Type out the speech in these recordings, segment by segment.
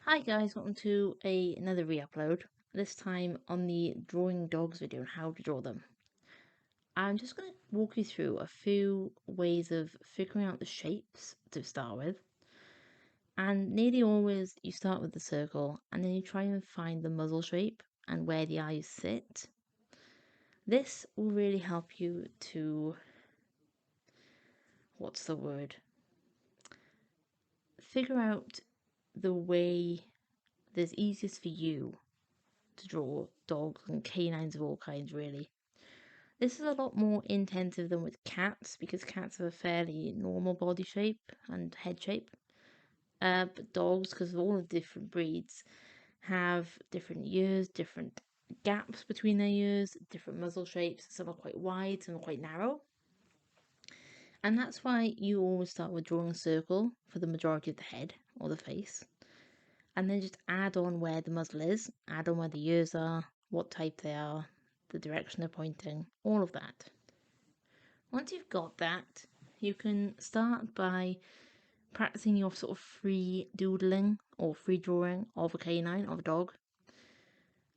Hi guys, welcome to another re-upload. This time on the drawing dogs video and how to draw them. I'm just going to walk you through a few ways of figuring out the shapes to start with. And nearly always you start with the circle and then you try and find the muzzle shape and where the eyes sit. This will really help you to, what's the word? Figure out the way that's easiest for you to draw dogs and canines of all kinds, really. This is a lot more intensive than with cats because cats have a fairly normal body shape and head shape. But dogs, because of all the different breeds, have different ears, different gaps between their ears, different muzzle shapes. Some are quite wide, some are quite narrow. And that's why you always start with drawing a circle for the majority of the head or the face. And then just add on where the muzzle is, add on where the ears are, what type they are, the direction they're pointing, all of that. Once you've got that, you can start by practicing your sort of free doodling or free drawing of a canine, of a dog.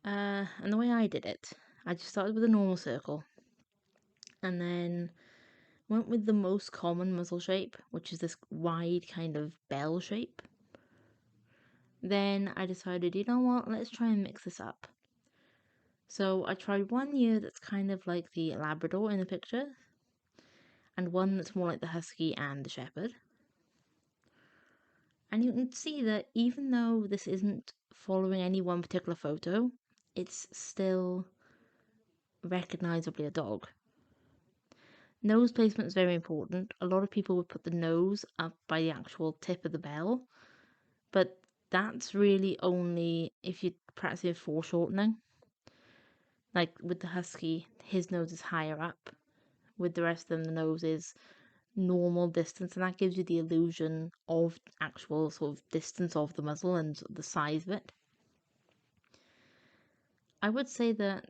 And the way I did it, I just started with a normal circle and then went with the most common muzzle shape, which is this wide kind of bell shape. Then I decided, you know what, let's try and mix this up. So I tried one ear that's kind of like the Labrador in the picture, and one that's more like the Husky and the Shepherd. And you can see that even though this isn't following any one particular photo, it's still recognizably a dog. Nose placement is very important. A lot of people would put the nose up by the actual tip of the bell, but that's really only if you're practicing foreshortening. Like with the Husky, his nose is higher up. With the rest of them, the nose is normal distance, and that gives you the illusion of actual sort of distance of the muzzle and the size of it. I would say that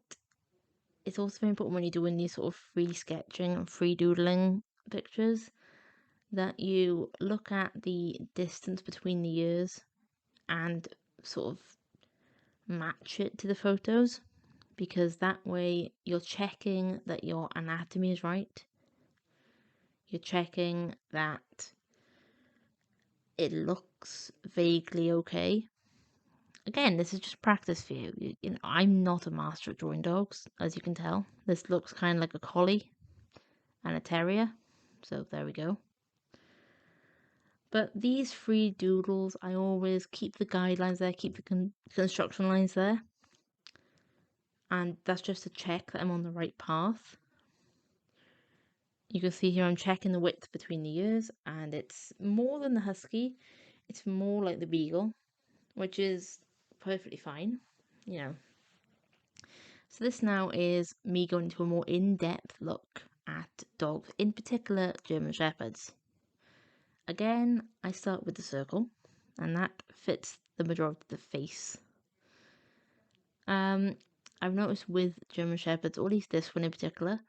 it's also very important when you're doing these sort of free sketching and free doodling pictures that you look at the distance between the ears and sort of match it to the photos, because that way you're checking that your anatomy is right. You're checking that it looks vaguely okay. Again, this is just practice for you. I'm not a master at drawing dogs, as you can tell. This looks kind of like a collie and a terrier, so there we go. But these free doodles, I always keep the guidelines there, keep the construction lines there, and that's just to check that I'm on the right path. You can see here I'm checking the width between the ears, and it's more than the Husky, it's more like the Beagle, which is perfectly fine, you know. So this now is me going into a more in-depth look at dogs, in particular German Shepherds. Again, I start with the circle, and that fits the majority of the face. I've noticed with German Shepherds, or at least this one in particular,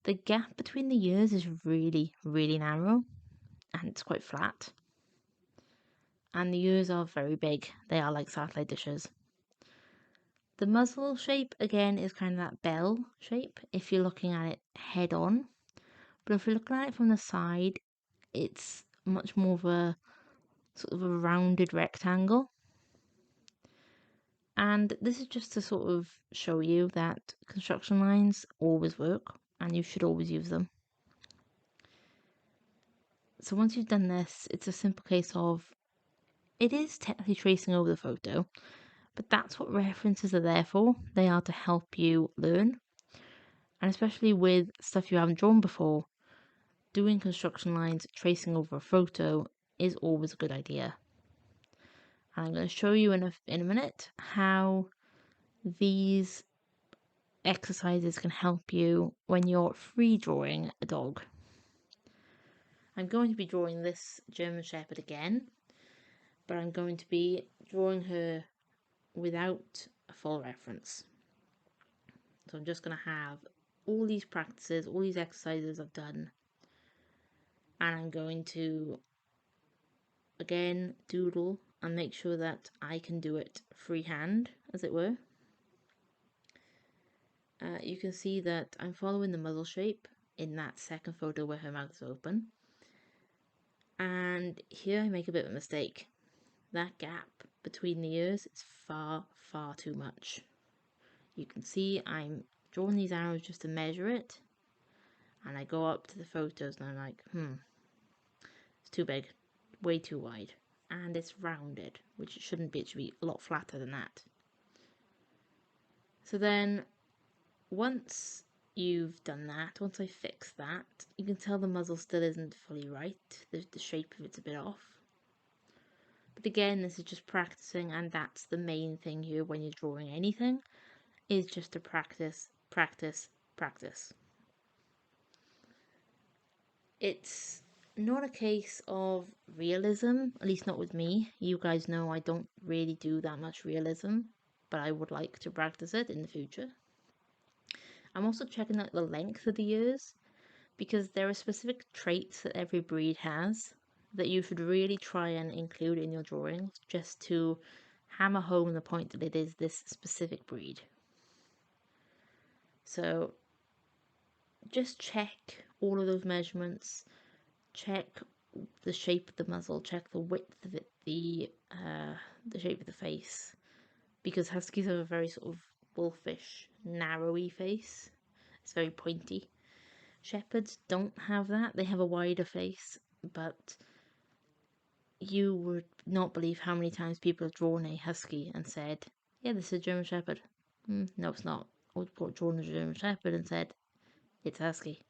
the gap between the ears is really, really narrow, and it's quite flat. And the ears are very big, they are like satellite dishes. The muzzle shape, again, is kind of that bell shape if you're looking at it head on. But if you're looking at it from the side, it's much more of a sort of a rounded rectangle. And this is just to sort of show you that construction lines always work and you should always use them. So once you've done this, it's a simple case of, it is technically tracing over the photo, but that's what references are there for. They are to help you learn. And especially with stuff you haven't drawn before, doing construction lines, tracing over a photo is always a good idea. And I'm going to show you in a minute how these exercises can help you when you're free drawing a dog. I'm going to be drawing this German Shepherd again, but I'm going to be drawing her without a full reference. So I'm just going to have all these practices, all these exercises I've done, and I'm going to again doodle and make sure that I can do it freehand, as it were. You can see that I'm following the muzzle shape in that second photo where her mouth is open. And here I make a bit of a mistake. That gap between the ears is far, far too much. You can see I'm drawing these arrows just to measure it. And I go up to the photos and I'm like, it's too big, way too wide. And it's rounded, which it shouldn't be. It should be a lot flatter than that. So then once you've done that, once I fix that, you can tell the muzzle still isn't fully right. The shape of it's a bit off. But again, this is just practicing, and that's the main thing here when you're drawing anything, is just to practice, practice, practice. It's not a case of realism, at least not with me. You guys know I don't really do that much realism, but I would like to practice it in the future. I'm also checking out the length of the ears, because there are specific traits that every breed has that you should really try and include in your drawings, just to hammer home the point that it is this specific breed. So just check all of those measurements, check the shape of the muzzle, check the width of it, the shape of the face, because huskies have a very sort of wolfish, narrowy face. It's very pointy. Shepherds don't have that. They have a wider face, but you would not believe how many times people have drawn a husky and said, yeah, this is a German Shepherd. No, it's not. Or drawn a German Shepherd and said, it's a husky.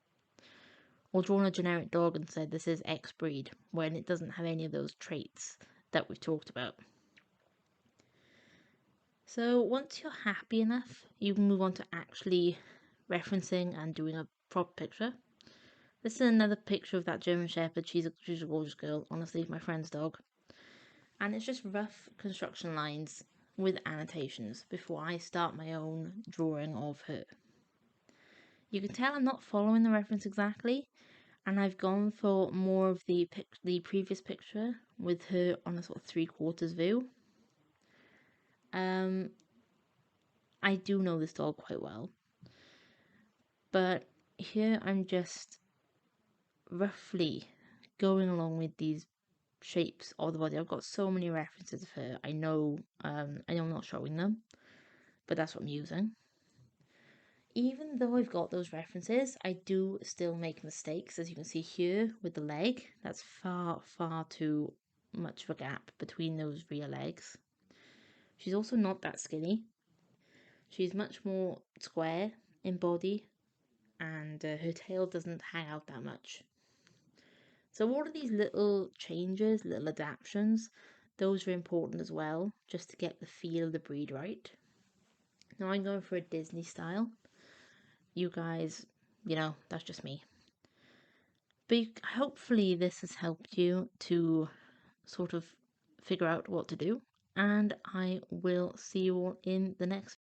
Or drawn a generic dog and said, this is X breed, when it doesn't have any of those traits that we've talked about. So once you're happy enough, you can move on to actually referencing and doing a proper picture. This is another picture of that German Shepherd. She's a gorgeous girl, honestly, my friend's dog. And it's just rough construction lines with annotations before I start my own drawing of her. You can tell I'm not following the reference exactly, and I've gone for more of the previous picture with her on a sort of 3/4 view. I do know this dog quite well, but here I'm just roughly going along with these shapes of the body. I've got so many references of her. I know I'm not showing them, but that's what I'm using. Even though I've got those references, I do still make mistakes, as you can see here with the leg. That's far, far too much of a gap between those rear legs. She's also not that skinny. She's much more square in body, and her tail doesn't hang out that much. So all of these little changes, little adaptations, those are important as well, just to get the feel of the breed right. Now I'm going for a Disney style. You guys, that's just me. But hopefully this has helped you to sort of figure out what to do. And I will see you all in the next